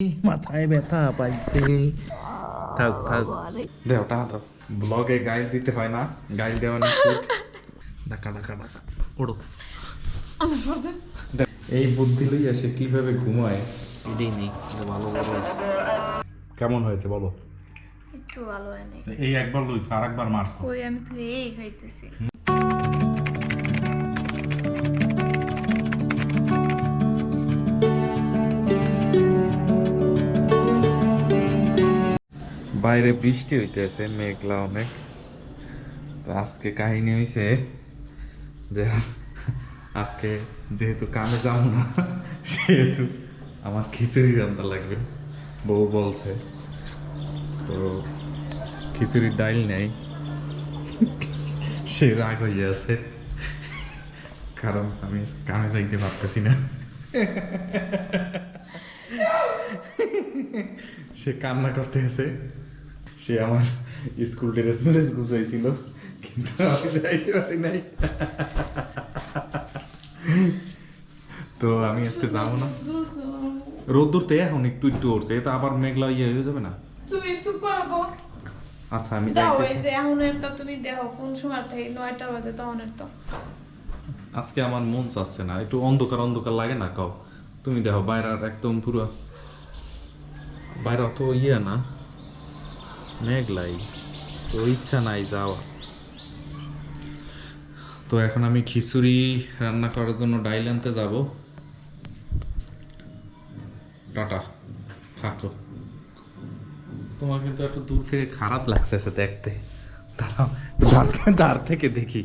মাথায় ব্যথা পাইছে। থাক থাক, দেও টাকা দাও। ব্লগে গাইল দিতে হয় না, গাইল দেওয়া নিশ্চিত। ডাকা ডাকা ডাকা ওড়ো। এই বুদ্ধি লইয়া সে কিভাবে ঘুমায় এটাই নেই। ভালো বড় হয়েছে, কেমন হয়েছে বলো? একটু ভালো হয় নাই। এই একবার লইছ আর একবার মারছ। কই আমি তো এই খাইতেছি। বাইরে বৃষ্টি হইতেছে, মেঘলা অনেক। তো আজকে কাহিনী হয়েছে যে আজকে যেহেতু কামে যাবো না, সেহেতু আমার খিচুড়ি রান্না লাগবে। বউ বলছে, তো খিচুড়ির ডাইল নেই। সে রাগ হয়ে আছে কারণ আমি কামে যাইতে পারতেছি না। সে কান্না করতে আছে। সে আমার স্কুল ড্রেস মেরেস গুছাইছিল, কিন্তু আমি যাইতে পারি নাই। তো আমি আজকে যাবো না। রোদ্দুরতে এখন একটু একটু উঠছে, তো আবার মেঘলা ইয়ে হয়ে যাবে না। তুমি চুপ করো তো। আচ্ছা আমি দাও, এই যাইতেছি। যে এখনের তো তুমি দেখো কোন সময় থেকে 9টা বাজে তখনের তো। আজকে আমার মন চাচ্ছে না, একটু অন্ধকার অন্ধকার লাগে না? কও তুমি দেখো বাইরে একদম পুরো বাইরে অত ইয়ে না, মেঘলাই, তো ইচ্ছা নাই যাওয়া। তো এখন আমি খিচুড়ি রান্না করার জন্য ডাইল আনতে যাব। টাটা, থাকো। তোমার কিন্তু একটু দূর থেকে খারাপ লাগতেছে দেখতে। দাঁড়াও, দাঁড় থেকে দেখি।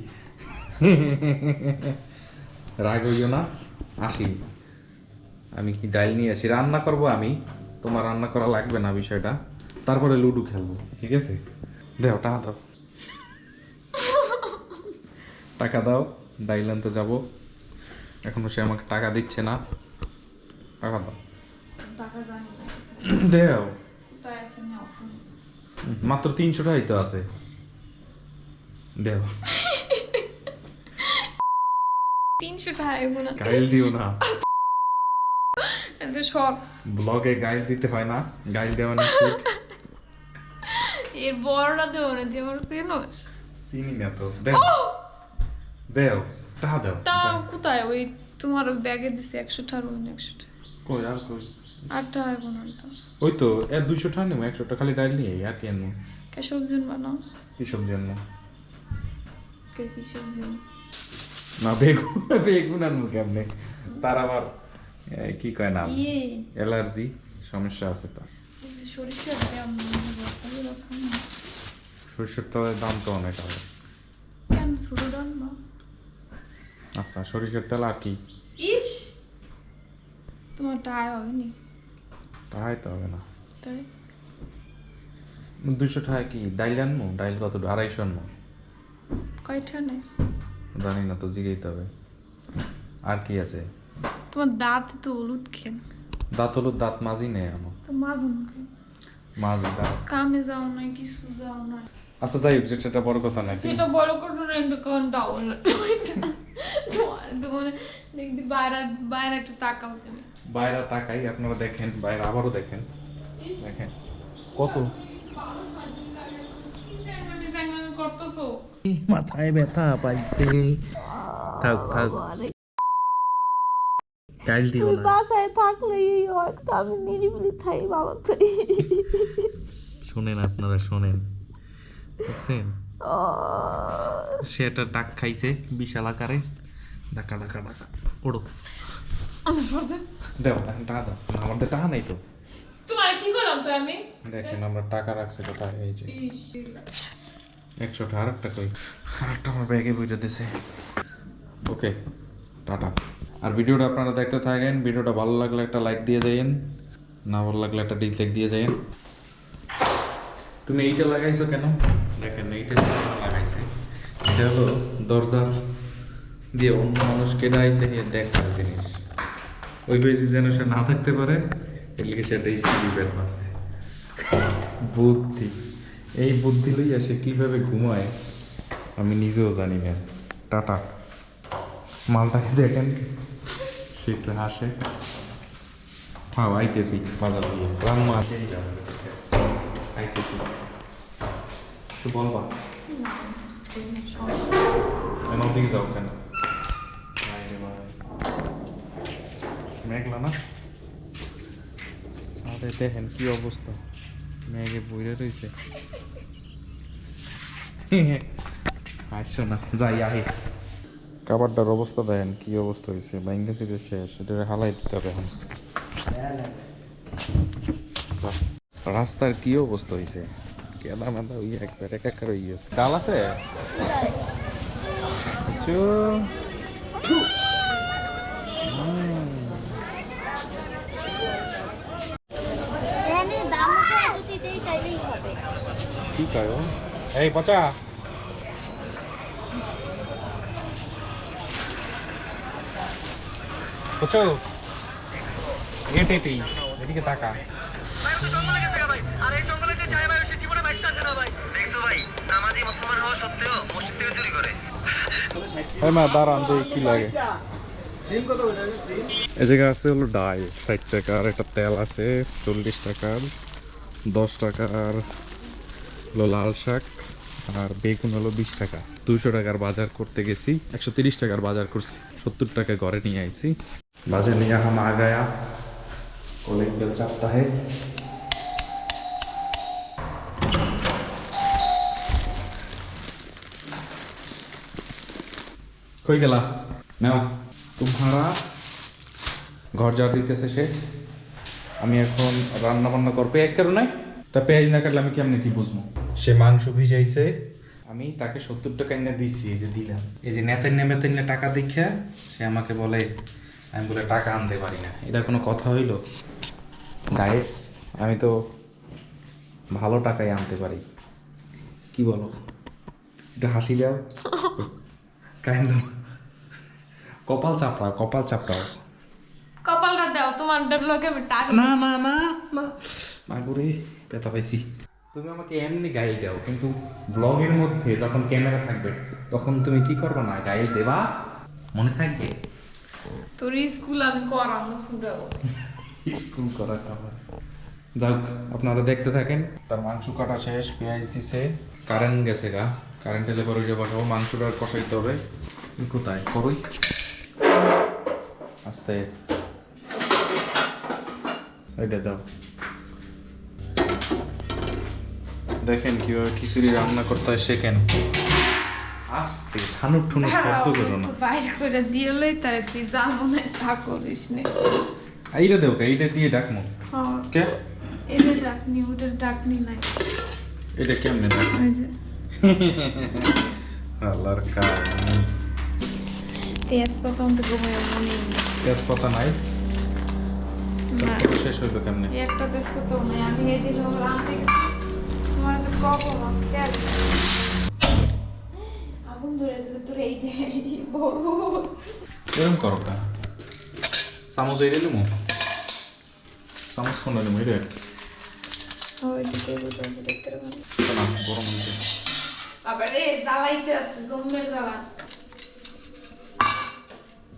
রাগ হইও না, আসি। আমি কি ডাইল নিয়ে আসি, রান্না করব আমি, তোমার রান্না করা লাগবে না বিষয়টা। তারপরে লুডো খেলবো, ঠিক আছে? দেও টাকা দাও, টাকা দাও। ডাইল আনতে যাবো, এখনো সে আমাকে টাকা দিচ্ছে না। টাকা দাও, টাকা জানি না। দেও। তাই আছে না তুমি। মাত্র 300 টাকাই তো আছে, দেও। 300 টাকা এগুলো। গাইল দিও না, এত সব ব্লগে গাইল দিতে হয় না, গাইল দেওয়া নিশ্চিত। এর বড়টা দেবো না, যে আমার চিনোস। চিনি না তো, দেও দেও, টাকা দাও। তা কোথায় ওই তোমার ব্যাগে দিছে 100 টাকা, ওই 100 টাকা। কই আর কই? 8 টাকা এখন তো। ওই তো এর 200 টাকা নেবো, 100 টাকা খালি ডাইল নিয়ে আর কি আনবো? কে সবজি বানাও? কি সবজি আনবো? কে কি সবজি? না বেগুন, বেগুন আনবো কেমনে? তার আবার কি কয় নাম, ইয়ে অ্যালার্জি সমস্যা আছে তার। সরিষার তেল সরষের তেলের দাম তো অনেক হবে। কেন ছোট ডাল না? আচ্ছা সরিষার তেল আর কি? ইস, তোমার টাই হবে নি? তাই তো হবে না। তাই 200 টাকা কি ডাইল আনবো? ডাইল কত? 250 আনবো। কয়টা নেই? জানি না তো, জিগাইতে হবে। আর কি আছে? তোমার দাঁত তো হলুদ খেন। দাঁত হলো, দাঁত মাজি নেই আমার। তো মাজুন কে? মাজি দাঁত। কামে যাও না, কিছু যাও না। আচ্ছা যাই হোক, সেটা বড় কথা না। সেটা বড় করবো না, কিন্তু কারণ ডাউন তোমার দেখবি বাইরে বাইরে একটু তাকাও তুমি। বাইরে তাকাই, আপনারা দেখেন, বাইরে আবারও দেখেন, দেখেন কত করতেছো। মাথায় ব্যথা পাইছে। থাক থাক, গাইল দিও না। বাসায় থাকলে এই হয়, আমি নিরিবিলি থাই বাবা তো। শোনেন, আপনারা শোনেন, দেখছেন সে একটা ডাক খাইছে বিশাল আকারে। ডাকা ডাকা ডাকা ওড়ো। দেও টাকা দাও। না, আমাদের টাকা নাই তো। তোমার কি করলাম তো আমি? দেখেন আমরা টাকা রাখছি কোথায়, এই যে 100 টাকা। আরেকটা কই? আরেকটা আমার ব্যাগে বইটা দিছে। ওকে টাটা। আর ভিডিওটা আপনারা দেখতে থাকেন। ভিডিওটা ভালো লাগলে একটা লাইক দিয়ে যাইয়েন, না ভালো লাগলে একটা ডিসলাইক দিয়ে যাইয়েন। তুমি এইটা লাগাইছো কেন? দেখেন এইটা লাগাইছে, এটা হলো দরজার দিয়ে অন্য মানুষ কেটে আইসে নিয়ে দেখার জিনিস। ওই বেশি যেন সে না থাকতে পারে, এর লিগে সেটা স্কুল বের মারছে। বুদ্ধি, এই বুদ্ধি লইয়া সে কিভাবে ঘুমায় আমি নিজেও জানি না। টাটা। মালটাকে দেখেন, সে একটু হাসে। হ্যাঁ আইতেছি বাজার দিয়ে রান্না আছে আইতেছি কিছু বলবা দিকে যাও কেন মেঘলা না সাথে দেখেন কি অবস্থা মেঘে বইরে রয়েছে আসছো না যাই আহে কাবারটার অবস্থা দেখেন কি অবস্থা হয়েছে বাইঙ্গা সিটে শেষ এটা হালাই দিতে হবে এখন রাস্তার কি অবস্থা হয়েছে কেদা মেদা ওই একবার একাকার হয়ে গেছে ডাল আছে কি কা요 এই পচা পচো এটেটি এদিকে তাকা জঙ্গলে গেছে ভাই আর এই জঙ্গলে যে যায় ভাই সে জীবনে বাইক চাষে না ভাই দেখছো ভাই নামাজি মুসলমান হওয়া সত্ত্বেও মসজিদ থেকে চুরি করে এই মা দাঁড়ান দেখি কি লাগে এই জায়গা আছে হলো ডাল 60 টাকা আর একটা তেল আছে 40 টাকার 10 টাকার হলো লাল শাক আর বেগুন হলো 20 টাকা 200 টাকার বাজার করতে গেছি 130 টাকার বাজার করছি 70 টাকা ঘরে নিয়ে আইছি बाजार लिया हम आ गया कॉलेज बेल चाहता है कोई गला नाও तुम्हारा घर जा দিতেছে সে আমি এখন রান্না বান্না করব পেঁয়াজ কাটো নাই তা পেঁয়াজ না কাটলে আমি কেমনে কি বুঝবো সে মাংস ভিজাইছে আমি তাকে 70 টাকা এনে দিছি এই যে দিলাম এই যে নেতে টাকা দেখা সে আমাকে বলে আমি বলে টাকা আনতে পারি না এটা কোনো কথা হইল গাইস আমি তো ভালো টাকাই আনতে পারি কি বলো একটু হাসি দাও কাইন্দ কপাল চাপড়াও কপালটা দাও তোমার লোকে আমি টাকা না না না না মাগুরে ব্যথা পাইছি তুমি আমাকে এমনি গাইল দাও কিন্তু ব্লগের মধ্যে যখন ক্যামেরা থাকবে তখন তুমি কি করবে না গাইল দেবা মনে থাকবে তোর স্কুল আমি করানো শুরু স্কুল করা খাবার যাক আপনারা দেখতে থাকেন তার মাংস কাটা শেষ পেঁয়াজ দিছে কারেন্ট গেছে গা কারেন্ট এলে পরে যে বসাবো মাংসটা কষাইতে হবে কোথায় করই আস্তে এটা দাও দেখেন কিভাবে খিচুড়ি রান্না করতে হয় শেখেন আস্তে ঠানুক ঠুনুক শব্দ করো না বাইর করে দিয়ে লই তারে তুই যা মনে তা করিস নে এইটা দেও এইটা দিয়ে ডাকমু হ্যাঁ কে এটা ডাকনি ওটার ডাকনি নাই এটা কেমনে ডাক ওই যে আল্লাহর কাজ তেজপাতা অন্ত ঘুমায় মনে তেজপাতা নাই না শেষ হইলো কেমনে একটা তেজপাতা নাই আমি এই দিন আমার আনতে গেছি তোমার যে কখন খেয়াল আগুন ধরে যাবে তোর এইটাই বহুত এরকম করো কা চামচ এড়ে নিমু চামচ কোনটা নিমু এড়ে ওই দিকে বুঝতে দেখতে পাবো গরম হয়েছে আবার রে জ্বালাইতে আছে জমে জ্বালা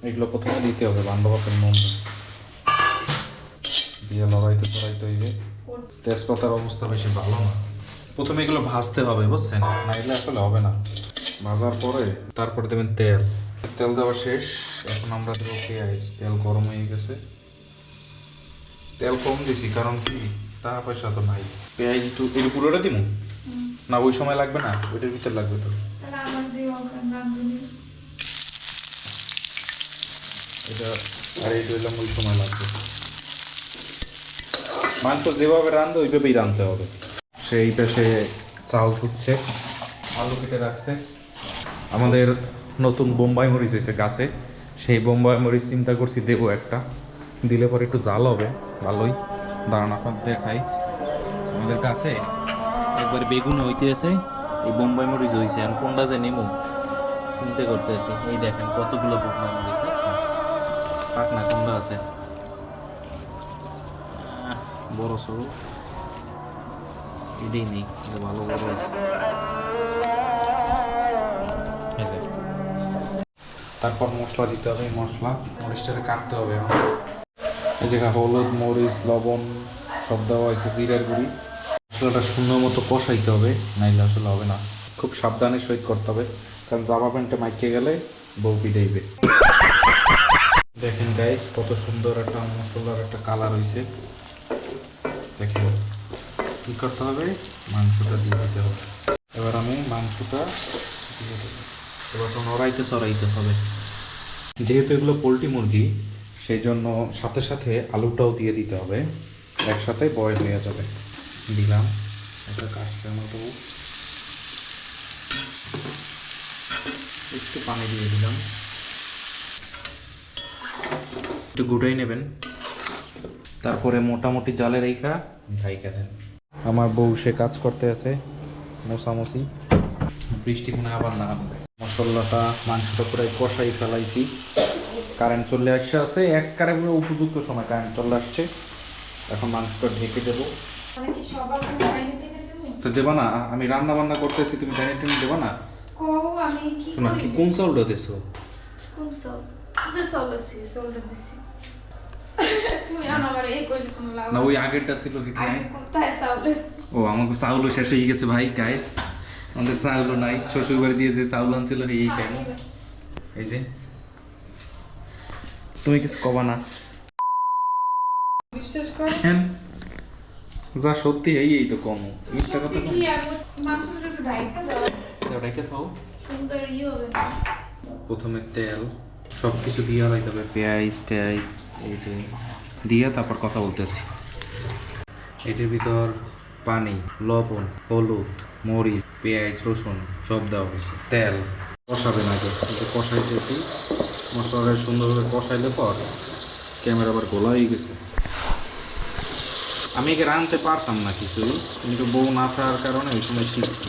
এগুলো প্রথমে দিতে হবে বান্ধবতের মন দিয়ে লড়াইতে হইবে তেজপাতার অবস্থা বেশি ভালো না প্রথমে এগুলো ভাজতে হবে বুঝছেন না এগুলো আসলে হবে না ভাজার পরে তারপরে দেবেন তেল তেল দেওয়া শেষ এখন আমরা দেবো পেঁয়াজ তেল গরম হয়ে গেছে তেল কম দিছি কারণ কি টাকা পয়সা তো নাই পেঁয়াজ একটু এর পুরোটা দিব না ওই সময় লাগবে না ওইটার ভিতর লাগবে তো আমার যে রাঁধুনি এটা আর এইটা হইলাম ওই সময় লাগবে মাংস যেভাবে রাঁধবে ওইভাবেই রাঁধতে হবে সেই পাশে চাল ধুচ্ছে আলু কেটে রাখছে আমাদের নতুন বোম্বাই মরিচ হয়েছে গাছে সেই বোম্বাই মরিচ চিন্তা করছি দেবো একটা দিলে পরে একটু জাল হবে ভালোই দাঁড়ান আপনার দেখাই আমাদের গাছে একবার বেগুন হইতে আছে এই বোম্বাই মরিচ হয়েছে আর কোনটা যে নেমু চিন্তা করতে আছে এই দেখেন কতগুলো বোম্বাই মরিচ দেখছেন পাকনা কোনটা আছে বড় সরু এটাই নেই ভালো বড় হয়েছে তারপর মশলা দিতে হবে মশলা মরিচটাকে কাটতে হবে এই যে হলুদ মরিচ লবণ সব দেওয়া হয়েছে, জিরার গুঁড়ি। মশলাটা সুন্দর মতো কষাইতে হবে, নাইলে আসলে হবে না। খুব সাবধানে সহিত করতে হবে, কারণ জামা প্যান্টে মাইকে গেলে বউ পিটাইবে। দেখেন গাইস কত সুন্দর একটা মশলার একটা কালার হয়েছে। দেখেন কী করতে হবে, মাংসটা দিয়ে দিতে হবে। এবার আমি মাংসটা দিয়ে দেবো। এবার তো নড়াইতে চড়াইতে হবে, যেহেতু এগুলো পোলট্রি মুরগি সেই জন্য সাথে সাথে আলুটাও দিয়ে দিতে হবে, একসাথে বয়েল হয়ে যাবে। দিলাম, এটা কাটছে আমার বউ। একটু পানি দিয়ে দিলাম, একটু গুটাই নেবেন, তারপরে মোটামুটি জালে রেখা ঢাইকা দেন। আমার বউ সে কাজ করতে আছে মোছামুছি। বৃষ্টি কোনো আবার না, মশলাটা মাংসটা পুরো কষাই ফেলাইছি। কারেন্ট চলে আসছে, আছে একবারে পুরো উপযুক্ত সময় কারেন্ট চলে আসছে। এখন মাংসটা ঢেকে দেবো। মানে কি সবার ডাইনিং টেবিলে দেবো? তো দেবা না, আমি রান্না বান্না করতেছি, তুমি ডাইনিং টেবিল দেবা না? কও আমি কি শোনা, করি? কি কোন চাউলটা দিছো? কোন চাল? যে চাল আছে চালটা দিছি। তুমি আনাবার এই কইলে কোনো লাভ না ওই আগেরটা ছিল কি নাই? আগে কোথায় চাল আছে? ও আমাকে চাউলও শেষ হয়ে গেছে ভাই গাইস, আমাদের চাউলও নাই। শ্বশুর বাড়ি দিয়ে যে চাউল আনছিল এই টাইমে। এই যে তুমি কিছু কবা না, বিশ্বাস করো যা সত্যি এই তো কম মিথ্যা কথা কম। কি আর মাংসটা একটু ঢাইকা দাও, রেখে থাও। সুন্দর হবে না। প্রথমে তেল সব কিছু দিয়ে রাখতে হবে, পেঁয়াজ টেয়াজ এই যে দিয়ে তারপর কথা বলতেছি। এটির ভিতর পানি লবণ হলুদ মরিচ পেঁয়াজ রসুন সব দেওয়া হয়েছে। তেল কষাবেন আগে, কষাইতেছি মশলাটা সুন্দরভাবে কষাইলে পর ক্যামেরা আবার গোলা হয়ে গেছে। আমি একে রাঁধতে পারতাম না কিছুই, কিন্তু বউ না থাকার কারণে ওই সময় শিখছি।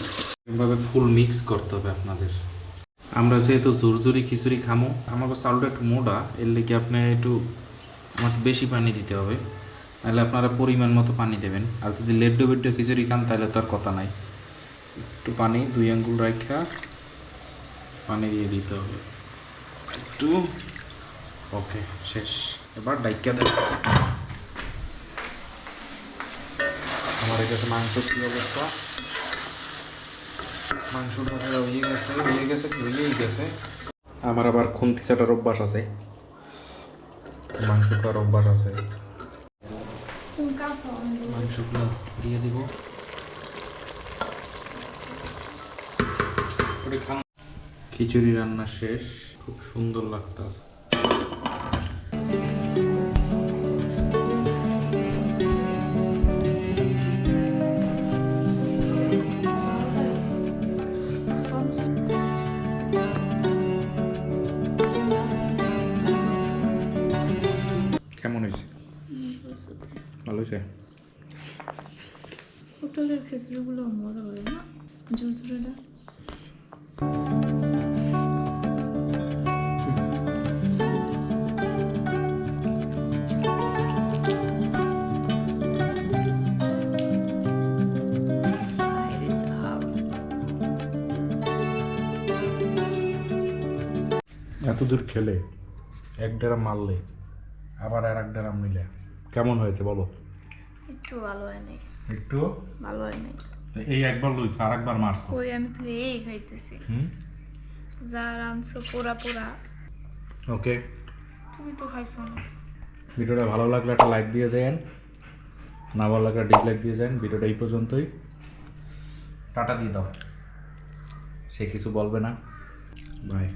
এভাবে ফুল মিক্স করতে হবে আপনাদের। আমরা যেহেতু ঝুরঝুরি খিচুড়ি খামো, আমাকে চাউলটা একটু মোটা, এর লেগে আপনি একটু আমাকে বেশি পানি দিতে হবে, নাহলে আপনারা পরিমাণ মতো পানি দেবেন। আর যদি লেড্ডো বেড্ডো খিচুড়ি খান তাহলে তো আর কথা নাই। একটু পানি 2 আঙ্গুল রাখা পানি দিয়ে দিতে হবে একটু। ওকে শেষ, এবার ডাইকা দেব। আমার কাছে মাংস কী অবস্থা, মাংসটা হয়ে গেছে। আমার আবার খুন্তি চাটার অভ্যাস আছে, মাংস খাওয়ার অভ্যাস আছে। কোন কাজ হবে? মাংসগুলো দিয়ে দিব। খিচুড়ি রান্না শেষ, খুব সুন্দর লাগতেছে। কেমন হয়েছে? ভালো হয়েছে। হোটেলের খিচুড়িগুলো মজা হয় না, ঝুরঝুরিটা। এত দূর খেলে 1 ড্রাম মারলে আবার আর 1 ড্রাম নিলে কেমন হয়েছে বলো? একটু ভালো হয় নাই, একটু ভালো হয় নাই। এই একবার লইছ আর একবার মারছ। কই আমি তো এই খাইতেছি, যা রাঁধছো পোড়া পোড়া। ওকে, তুমি তো খাইছো না। ভিডিওটা ভালো লাগলে একটা লাইক দিয়ে যান, না ভালো লাগলে ডিসলাইক দিয়ে যান। ভিডিওটা এই পর্যন্তই, টাটা দিয়ে দাও। সে কিছু বলবে না, বাই।